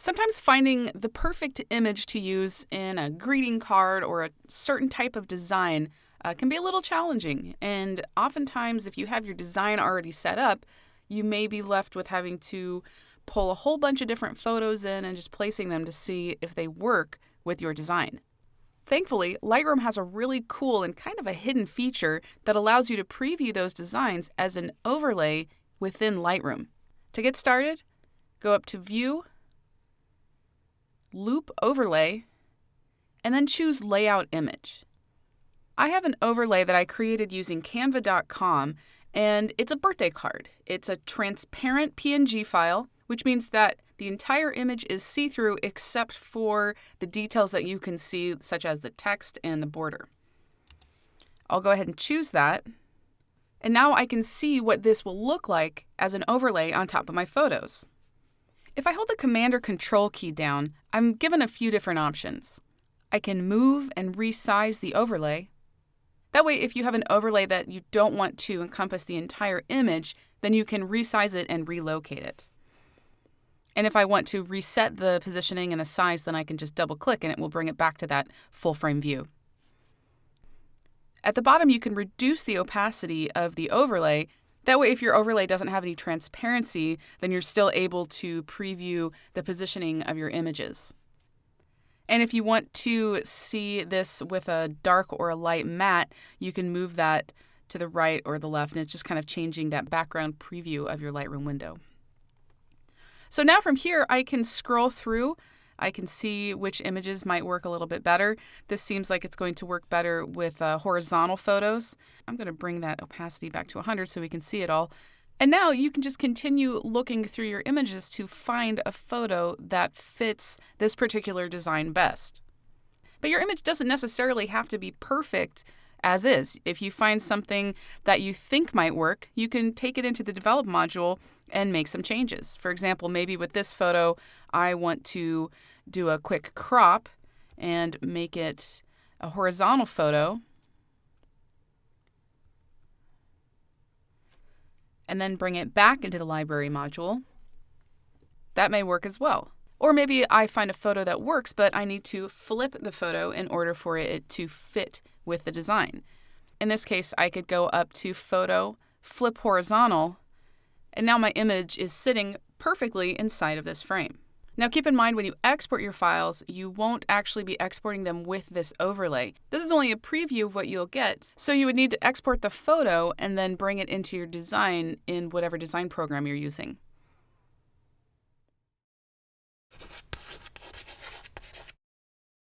Sometimes finding the perfect image to use in a greeting card or a certain type of design can be a little challenging. And oftentimes, if you have your design already set up, you may be left with having to pull a whole bunch of different photos in and just placing them to see if they work with your design. Thankfully, Lightroom has a really cool and kind of a hidden feature that allows you to preview those designs as an overlay within Lightroom. To get started, go up to View, Loupe Overlay, and then choose Layout Image. I have an overlay that I created using canva.com, and it's a birthday card. It's a transparent PNG file, which means that the entire image is see-through except for the details that you can see, such as the text and the border. I'll go ahead and choose that. And now I can see what this will look like as an overlay on top of my photos. If I hold the Command or Control key down, I'm given a few different options. I can move and resize the overlay. That way, if you have an overlay that you don't want to encompass the entire image, then you can resize it and relocate it. And if I want to reset the positioning and the size, then I can just double-click and it will bring it back to that full-frame view. At the bottom, you can reduce the opacity of the overlay. That way, if your overlay doesn't have any transparency, then you're still able to preview the positioning of your images. And if you want to see this with a dark or a light matte, you can move that to the right or the left, and it's just kind of changing that background preview of your Lightroom window. So now from here, I can scroll through. I can see which images might work a little bit better. This seems like it's going to work better with horizontal photos. I'm going to bring that opacity back to 100 so we can see it all. And now you can just continue looking through your images to find a photo that fits this particular design best. But your image doesn't necessarily have to be perfect as is. If you find something that you think might work, you can take it into the Develop module and make some changes. For example, maybe with this photo, I want to do a quick crop and make it a horizontal photo. And then bring it back into the Library module. That may work as well. Or maybe I find a photo that works, but I need to flip the photo in order for it to fit with the design. In this case, I could go up to Photo, Flip Horizontal, and now my image is sitting perfectly inside of this frame. Now keep in mind when you export your files, you won't actually be exporting them with this overlay. This is only a preview of what you'll get, so you would need to export the photo and then bring it into your design in whatever design program you're using.